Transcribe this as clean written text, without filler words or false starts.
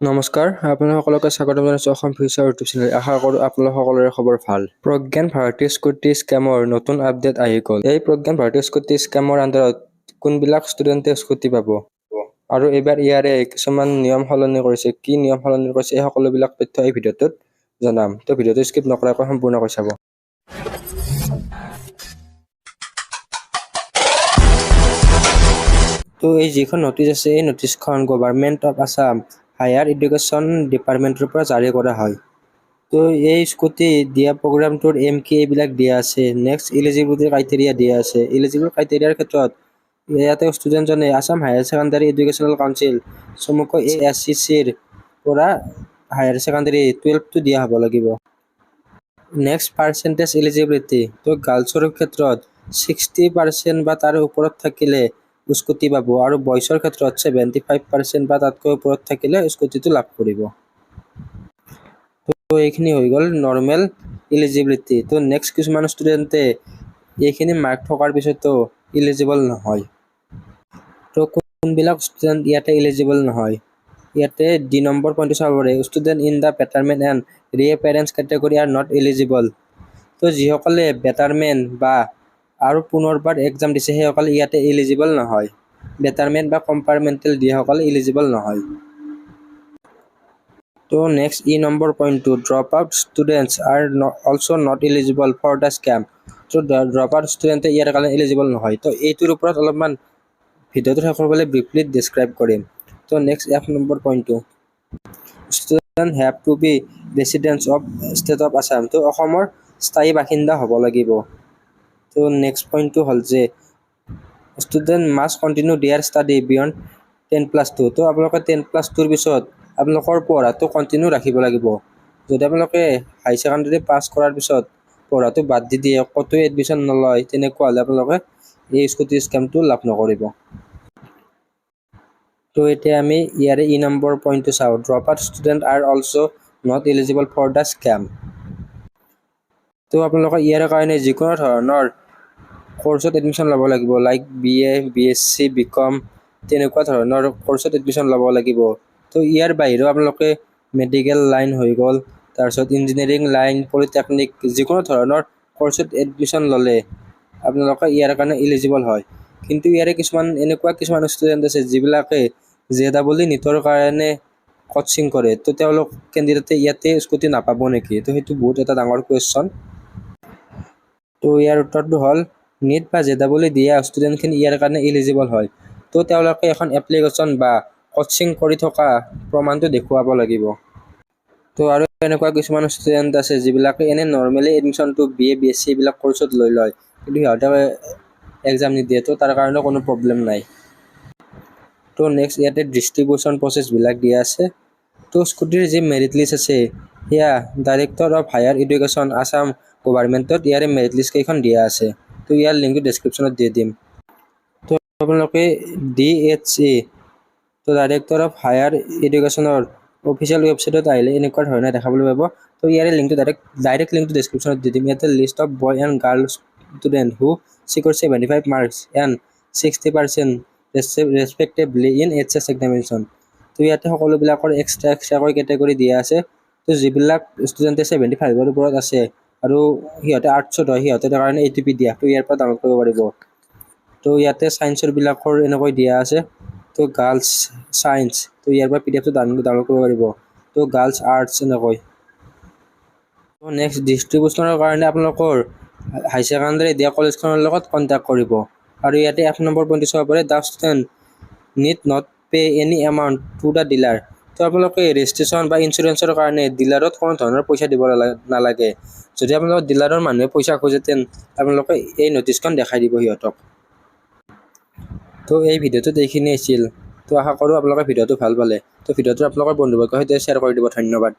নমস্কাৰ, আপোনালোক সকলোকে স্বাগতম জনাইছোঁ অসম ফিউচাৰ ইউটিউব চেনেল। আশা কৰোঁ আপোনালোক সকলোৰে খবৰ ভাল। প্ৰজ্ঞান ভাৰতী স্কুটি স্কেমৰ নতুন আপডেট আহি গ'ল। এই প্ৰজ্ঞান ভাৰতী স্কুটি স্কেমৰ আণ্ডাৰত কোনবিলাক ষ্টুডেণ্টে স্কুটি পাব আৰু এইবাৰ ইয়াৰে কিছুমান নিয়ম সলনি কৰিছে, কি নিয়ম সলনি কৰিছে এই সকলোবিলাক তথ্য এই ভিডিঅ'টোত জনাম। তো ভিডিঅ'টো স্কিপ নকৰাকৈ সম্পূৰ্ণকৈ চাব। তো এই যিখন নটিচ আছে এই নটিচখন government of Assam higher education ডিপাৰ্টমেণ্টৰ পৰা জাৰি কৰা হয়। তো এই স্কুটি দিয়া প্ৰগ্ৰামটোৰ MK এইবিলাক দিয়া আছে। নেক্সট ইলিজিবিলিটি ক্ৰাইটেৰিয়া দিয়া আছে। ইলিজিবল ক্ৰাইটেৰিয়াৰ ক্ষেত্ৰত ইয়াতে ষ্টুডেণ্টজনে Assam higher secondary educational council চমুকৈ ASCCৰ পৰা হায়াৰ ছেকেণ্ডাৰী 12টো দিয়া হ'ব লাগিব। নেক্সট পাৰ্চেণ্টেজ ইলিজিবিলিটি, তো গাৰ্লছৰ ক্ষেত্ৰত 60% বা তাৰ ওপৰত থাকিলে স্কুটি পাব আৰু বয়ছৰ ক্ষেত্ৰত 75% বা তাতকৈ ওপৰত থাকিলে স্কুটিটো লাভ কৰিব। তো এইখিনি হৈ গ'ল নৰ্মেল ইলিজিবিলিটি। তো নেক্সট কিছুমান ষ্টুডেণ্টে এইখিনি মাৰ্ক থকাৰ পিছতো ইলিজিবল নহয়। তো কোনবিলাক ষ্টুডেণ্ট ইয়াতে ইলিজিবল নহয়, ইয়াতে D নম্বৰ পইণ্টটো চাব পাৰে, student in the betterment and reappearance category are not eligible. তো যিসকলে বেটাৰমেণ্ট বা আৰু পুনৰবাৰ এক্সাম দিছে সেইসকলে ইয়াতে এলিজিবল নহয়। বেটাৰমেণ্ট বা কম্পাৰ্টমেণ্টেল দিয়াসকল এলিজিবল নহয়। তো নেক্সট E নম্বৰ পইণ্টটো drop out students are also' not eligible for the scheme. তো ড্ৰপ আউট ষ্টুডেণ্টে ইয়াৰ কাৰণে এলিজিবল নহয়। তো এইটোৰ ওপৰত অলপমান ভিডিঅ'টো শেষ কৰিবলৈ ব্ৰিফলি ডিছক্ৰাইব কৰিম। তো নেক্সট F নম্বৰ পইণ্টটো student have to be residents of state of Assam. তো অসমৰ স্থায়ী বাসিন্দা হ'ব লাগিব। তো নেক্সট পইণ্টটো হ'ল যে student must continue their study beyond 10+2। তো আপোনালোকে 10+2ৰ পিছত আপোনালোকৰ পঢ়াটো কণ্টিনিউ ৰাখিব লাগিব। যদি আপোনালোকে হাই ছেকেণ্ডাৰী পাছ কৰাৰ পিছত পঢ়াটো বাদ দি দিয়ে, ক'তো এডমিশ্যন নলয়, তেনেকুৱা হ'লে আপোনালোকে এই স্কুটি স্কেমটো লাভ নকৰিব। তো এতিয়া আমি ইয়াৰে E নম্বৰ পইণ্টটো চাওঁ, drop out student are also' not eligible for the scheme. তো আপোনালোকে ইয়াৰ কাৰণে যিকোনো ধৰণৰ কৰ্চত এডমিশ্যন ল'ব লাগিব, লাইক BA, BSc, BCom তেনেকুৱা ধৰণৰ কৰ্চত এডমিশ্যন ল'ব লাগিব। তো ইয়াৰ বাহিৰেও আপোনালোকে মেডিকেল লাইন হৈ গ'ল, তাৰপিছত ইঞ্জিনিয়াৰিং লাইন, পলিটেকনিক যিকোনো ধৰণৰ কৰ্চত এডমিশ্যন ল'লে আপোনালোকে ইয়াৰ কাৰণে এলিজিবল হয়। কিন্তু ইয়াৰে এনেকুৱা কিছুমান ষ্টুডেণ্ট আছে যিবিলাকে JEE নীটৰ কাৰণে কোচিং কৰে। তো তেওঁলোক কেণ্ডিডেটে ইয়াতে স্কুটি নাপাব নেকি? তো সেইটো বহুত এটা ডাঙৰ কুৱেশ্যন। তো ইয়াৰ উত্তৰটো হ'ল নীট বা JEE দিয়া ষ্টুডেণ্টখিনি ইয়াৰ কাৰণে এলিজিবল হয়। তো তেওঁলোকে এখন এপ্লিকেশ্যন বা কোচিং কৰি থকা প্ৰমাণটো দেখুৱাব লাগিব। তো আৰু এনেকুৱা কিছুমান ষ্টুডেণ্ট আছে যিবিলাকে এনে নৰ্মেলি এডমিশ্যনটো BA, BSc এইবিলাক কৰ্চত লৈ লয়, কিন্তু সিহঁতে এক্সাম নিদিয়ে। তো তাৰ কাৰণেও কোনো প্ৰব্লেম নাই। তো নেক্সট ইয়াতে ডিষ্ট্ৰিবিউশ্যন প্ৰচেছবিলাক দিয়া আছে। তো স্কুটিৰ যি মেৰিট লিষ্ট আছে সেয়া director of higher education Assam গভৰ্ণমেণ্টত ইয়াৰে মেৰিট লিষ্ট কেইখন দিয়া আছে। তো ইয়াৰ লিংকটো ডেছক্ৰিপশ্যনত দি দিম। তো আপোনালোকে DHE, তো ডাইৰেক্টৰ অফ হায়াৰ এডুকেশ্যনৰ অফিচিয়েল ৱেবছাইটত আহিলে এনেকুৱা ধৰণে দেখাবলৈ পাব। তো ইয়াৰে লিংকটো ডাইৰেক্ট লিংকটো ডেছক্ৰিপশ্যনত দি দিম। ইয়াতে list of boy and girl student who score 75 marks and 60% respectively in HS examination. তো ইয়াতে সকলোবিলাকৰ এক্সট্ৰাকৈ কেটেগৰী দিয়া আছে। তো যিবিলাক ষ্টুডেণ্টে 75ৰ ওপৰত আছে আৰু সিহঁতে আৰ্টছত হয় সিহঁতৰ কাৰণে ATP দিয়া, তো ইয়াৰ পৰা ডাউনলোড কৰিব পাৰিব। তো ইয়াতে ছায়েন্সৰ বিলাকৰ এনেকৈ দিয়া আছে। তো গাৰ্লছ ছায়েন্স, তো ইয়াৰ পৰা PDF টো ডাউনলোড কৰিব পাৰিব। তো গাৰ্লছ আৰ্টছ এনেকৈ। তো নেক্সট ডিষ্ট্ৰিবিউশ্যনৰ কাৰণে আপোনালোকৰ হাই ছেকেণ্ডাৰী দিয়া কলেজখনৰ লগত কণ্টেক্ট কৰিব। আৰু ইয়াতে F নম্বৰ পইণ্টটো চাব পাৰে, the student need not pay any amount to the dealer. তো আপোনালোকে ৰেজিষ্ট্ৰেশ্যন বা ইঞ্চুৰেঞ্চৰ কাৰণে ডিলাৰত কোনো ধৰণৰ পইচা দিব নালাগে। যদি আপোনালোকৰ ডিলাৰৰ মানুহে পইচা খোজে তেন্তে আপোনালোকে এই নটিচখন দেখাই দিব সিহঁতক। তো এই ভিডিঅ'টোত এইখিনি আছিল। তো আশা কৰোঁ আপোনালোকে ভিডিঅ'টো ভাল পালে। তো ভিডিঅ'টো আপোনালোকৰ বন্ধুবৰ্গৰ সৈতে শ্বেয়াৰ কৰি দিব। ধন্যবাদ।